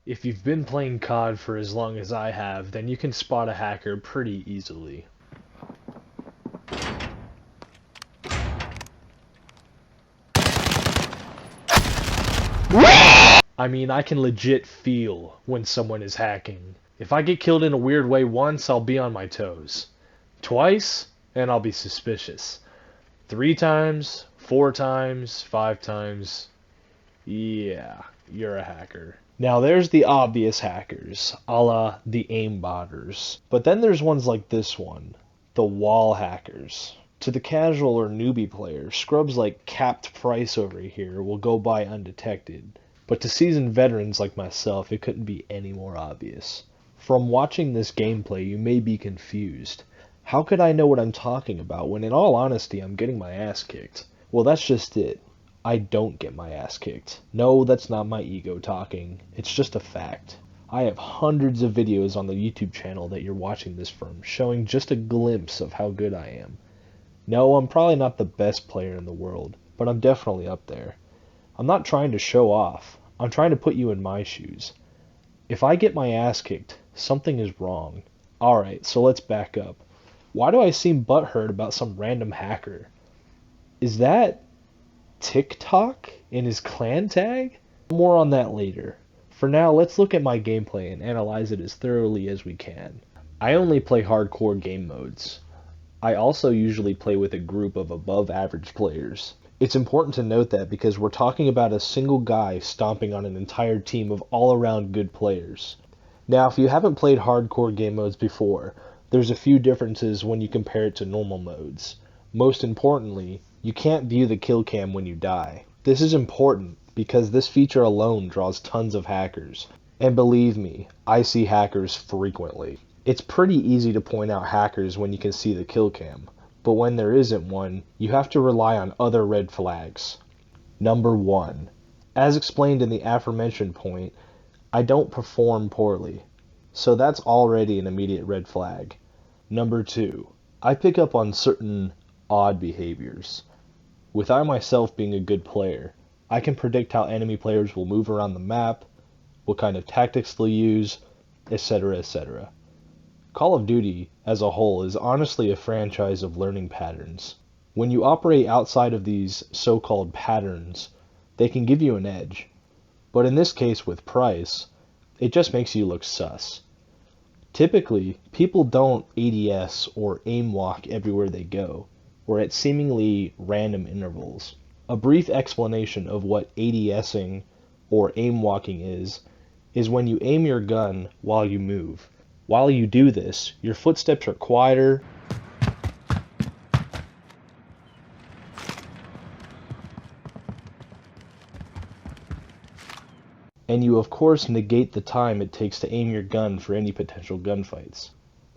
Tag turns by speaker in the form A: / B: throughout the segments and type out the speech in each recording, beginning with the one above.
A: If you've been playing COD for as long as I have, then you can spot a hacker pretty easily. I mean, I can legit feel when someone is hacking. If I get killed in a weird way once, I'll be on my toes. Twice, and I'll be suspicious. 3 times, 4 times, 5 times, yeah, you're a hacker. Now there's the obvious hackers, a la the aimbotters. But then there's ones like this one, the wall hackers. To the casual or newbie player, scrubs like capt.price over here will go by undetected. But to seasoned veterans like myself, it couldn't be any more obvious. From watching this gameplay, you may be confused. How could I know what I'm talking about when in all honesty I'm getting my ass kicked? Well, that's just it. I don't get my ass kicked. No, that's not my ego talking. It's just a fact. I have hundreds of videos on the YouTube channel that you're watching this from, showing just a glimpse of how good I am. No, I'm probably not the best player in the world, but I'm definitely up there. I'm not trying to show off. I'm trying to put you in my shoes. If I get my ass kicked, something is wrong. Alright, so let's back up. Why do I seem butthurt about some random hacker? Is that TikTok in his clan tag? More on that later. For now, let's look at my gameplay and analyze it as thoroughly as we can. I only play hardcore game modes. I also usually play with a group of above average players. It's important to note that because we're talking about a single guy stomping on an entire team of all around good players. Now, if you haven't played hardcore game modes before, there's a few differences when you compare it to normal modes. Most importantly, you can't view the kill cam when you die. This is important because this feature alone draws tons of hackers. And believe me, I see hackers frequently. It's pretty easy to point out hackers when you can see the kill cam, but when there isn't one, you have to rely on other red flags. Number 1. As explained in the aforementioned point, I don't perform poorly, so that's already an immediate red flag. Number 2. I pick up on certain odd behaviors. With I myself being a good player, I can predict how enemy players will move around the map, what kind of tactics they'll use, etc., etc. Call of Duty, as a whole, is honestly a franchise of learning patterns. When you operate outside of these so-called patterns, they can give you an edge. But in this case with Price, it just makes you look sus. Typically, people don't ADS or aim walk everywhere they go, or at seemingly random intervals. A brief explanation of what ADSing or aim walking is when you aim your gun while you move. While you do this, your footsteps are quieter, and you of course negate the time it takes to aim your gun for any potential gunfights.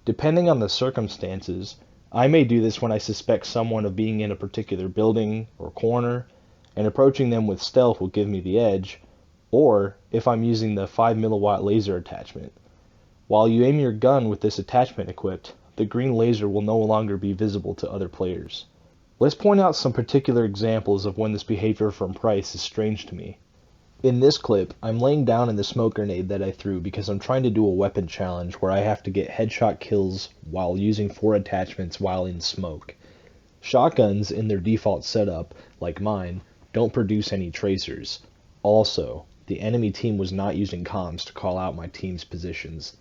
A: Depending on the circumstances, I may do this when I suspect someone of being in a particular building or corner, and approaching them with stealth will give me the edge, or if I'm using the 5 mW laser attachment. While you aim your gun with this attachment equipped, the green laser will no longer be visible to other players. Let's point out some particular examples of when this behavior from Price is strange to me. In this clip, I'm laying down in the smoke grenade that I threw because I'm trying to do a weapon challenge where I have to get headshot kills while using 4 attachments while in smoke. Shotguns in their default setup, like mine, don't produce any tracers. Also, the enemy team was not using comms to call out my team's positions.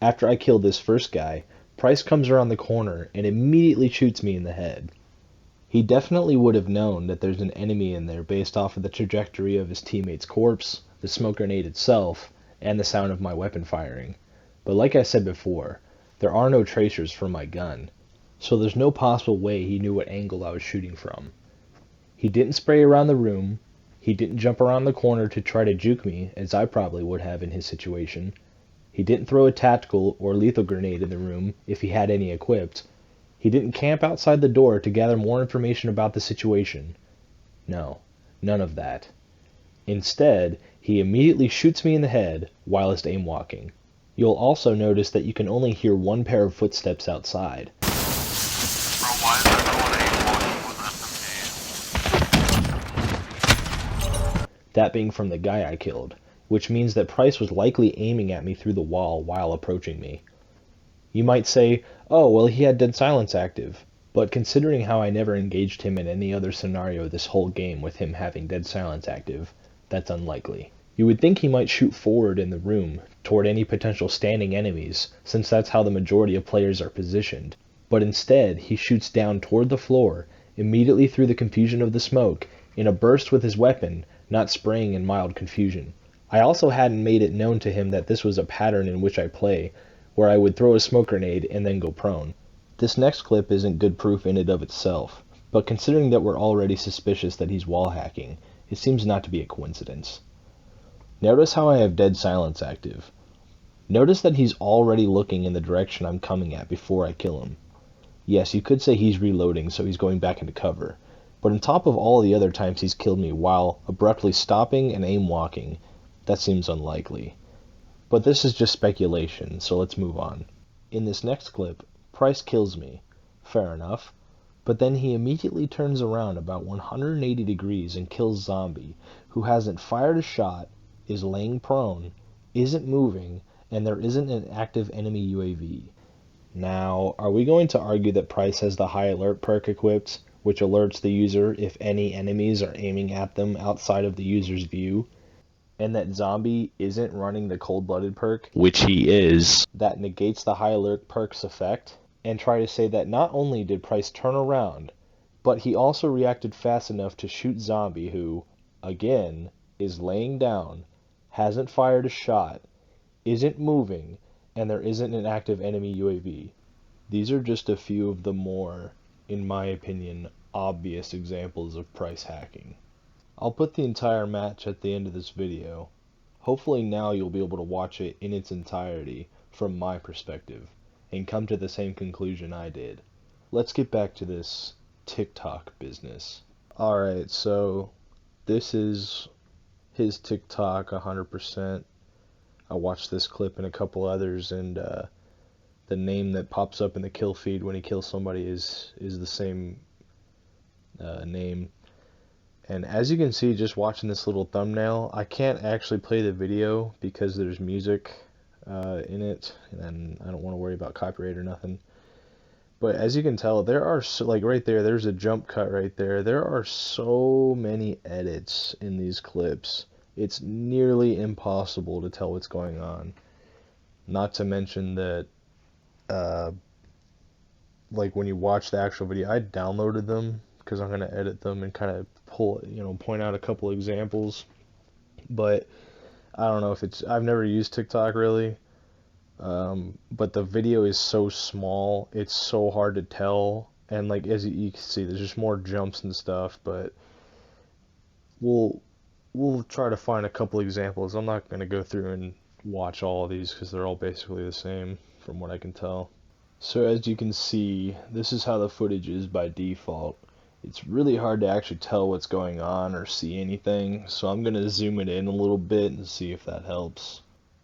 A: After I kill this first guy, Price comes around the corner and immediately shoots me in the head. He definitely would have known that there's an enemy in there based off of the trajectory of his teammate's corpse, the smoke grenade itself, and the sound of my weapon firing. But like I said before, there are no tracers for my gun, so there's no possible way he knew what angle I was shooting from. He didn't spray around the room, he didn't jump around the corner to try to juke me, as I probably would have in his situation. He didn't throw a tactical or lethal grenade in the room if he had any equipped. He didn't camp outside the door to gather more information about the situation. No, none of that. Instead, he immediately shoots me in the head whilst aim walking. You'll also notice that you can only hear one pair of footsteps outside.
B: Bro, why is there no one aim walking with SMG?
A: That being from the guy I killed. which means that Price was likely aiming at me through the wall while approaching me. You might say, oh, well, he had dead silence active, but considering how I never engaged him in any other scenario this whole game with him having dead silence active, that's unlikely. You would think he might shoot forward in the room toward any potential standing enemies, since that's how the majority of players are positioned, but instead he shoots down toward the floor, immediately through the confusion of the smoke, in a burst with his weapon, not spraying in mild confusion. I also hadn't made it known to him that this was a pattern in which I play, where I would throw a smoke grenade and then go prone. This next clip isn't good proof in and of itself, but considering that we're already suspicious that he's wall hacking, it seems not to be a coincidence. Notice how I have dead silence active. Notice that he's already looking in the direction I'm coming at before I kill him. Yes, you could say he's reloading, so he's going back into cover, but on top of all the other times he's killed me while abruptly stopping and aim walking, that seems unlikely. But this is just speculation, so let's move on. In this next clip, Price kills me. Fair enough. But then he immediately turns around about 180 degrees and kills Zombie, who hasn't fired a shot, is laying prone, isn't moving, and there isn't an active enemy UAV. Now, are we going to argue that Price has the high alert perk equipped, which alerts the user if any enemies are aiming at them outside of the user's view? And that Zombie isn't running the cold-blooded perk, which he is, that negates the high alert perk's effect, and try to say that not only did Price turn around, but he also reacted fast enough to shoot Zombie, who, again, is laying down, hasn't fired a shot, isn't moving, and there isn't an active enemy UAV. These are just a few of the more, in my opinion, obvious examples of Price hacking. I'll put the entire match at the end of this video. Hopefully now you'll be able to watch it in its entirety from my perspective and come to the same conclusion I did. Let's get back to this TikTok business. Alright, so this is his TikTok 100%. I watched this clip and a couple others, and the name that pops up in the kill feed when he kills somebody is the same name. And as you can see, just watching this little thumbnail, I can't actually play the video because there's music in it, and I don't want to worry about copyright or nothing. But as you can tell, there are, like right there, there's a jump cut right there. There are so many edits in these clips. It's nearly impossible to tell what's going on. Not to mention that, like when you watch the actual video, I downloaded them because I'm going to edit them and kind of point out a couple examples. But I don't know if it's, I've never used TikTok really. But the video is so small, it's so hard to tell. And like, as you can see, there's just more jumps and stuff, but we'll try to find a couple examples. I'm not going to go through and watch all of these because they're all basically the same from what I can tell. So as you can see, this is how the footage is by default. It's really hard to actually tell what's going on or see anything, so I'm going to zoom it in a little bit and see if that helps.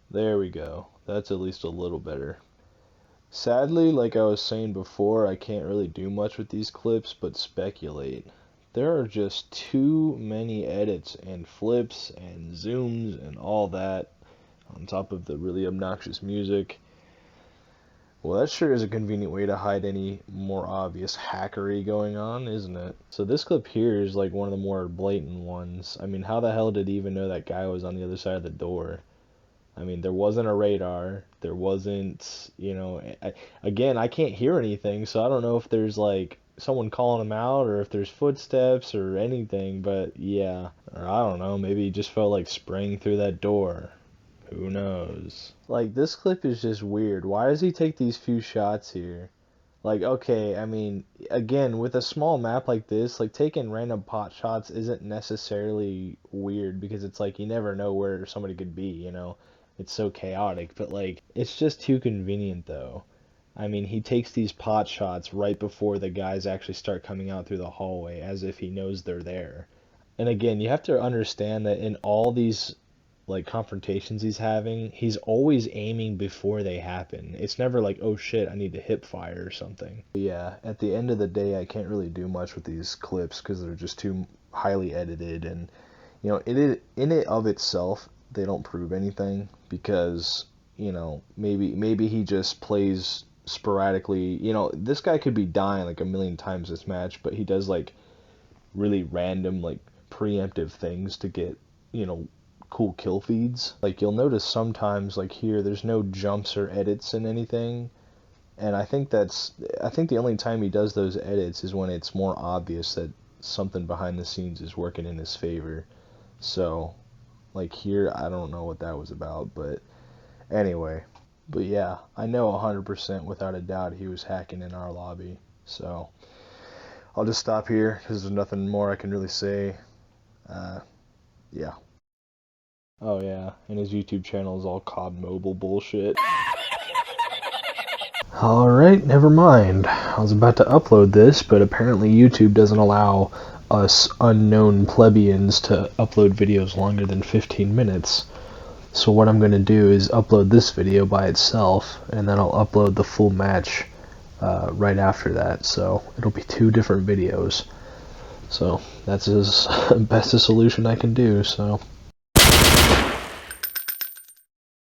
A: There we go. That's at least a little better. Sadly, like I was saying before, I can't really do much with these clips but speculate. There are just too many edits and flips and zooms and all that on top of the really obnoxious music. Well, that sure is a convenient way to hide any more obvious hackery going on, isn't it? So this clip here is like one of the more blatant ones. I mean, how the hell did he even know that guy was on the other side of the door? I mean, there wasn't a radar. There wasn't, again, I can't hear anything, so I don't know if there's like someone calling him out or if there's footsteps or anything, but yeah. Or I don't know, maybe he just felt like spraying through that door. Who knows? Like, this clip is just weird. Why does he take these few shots here? Like, okay, I mean, again, with a small map like this, like, taking random pot shots isn't necessarily weird because it's like you never know where somebody could be, It's so chaotic, but like, it's just too convenient though. I mean, he takes these pot shots right before the guys actually start coming out through the hallway as if he knows they're there. And again, you have to understand that in all these like confrontations he's having, he's always aiming before they happen. It's never like, oh shit, I need to hip fire or something. But yeah, at the end of the day, I can't really do much with these clips because they're just too highly edited, and in it of itself, they don't prove anything, because, maybe he just plays sporadically. This guy could be dying like a million times this match, but he does like really random, like preemptive things to get, cool kill feeds. Like, you'll notice sometimes, like here, there's no jumps or edits in anything, and I think the only time he does those edits is when it's more obvious that something behind the scenes is working in his favor. So, like here, I don't know what that was about, but anyway. But yeah, I know 100% without a doubt he was hacking in our lobby. So, I'll just stop here because there's nothing more I can really say. Yeah. Oh yeah, and his YouTube channel is all COD Mobile bullshit. Alright, never mind. I was about to upload this, but apparently YouTube doesn't allow us unknown plebeians to upload videos longer than 15 minutes. So what I'm going to do is upload this video by itself, and then I'll upload the full match right after that. So it'll be 2 different videos. So that's as best a solution I can do, so...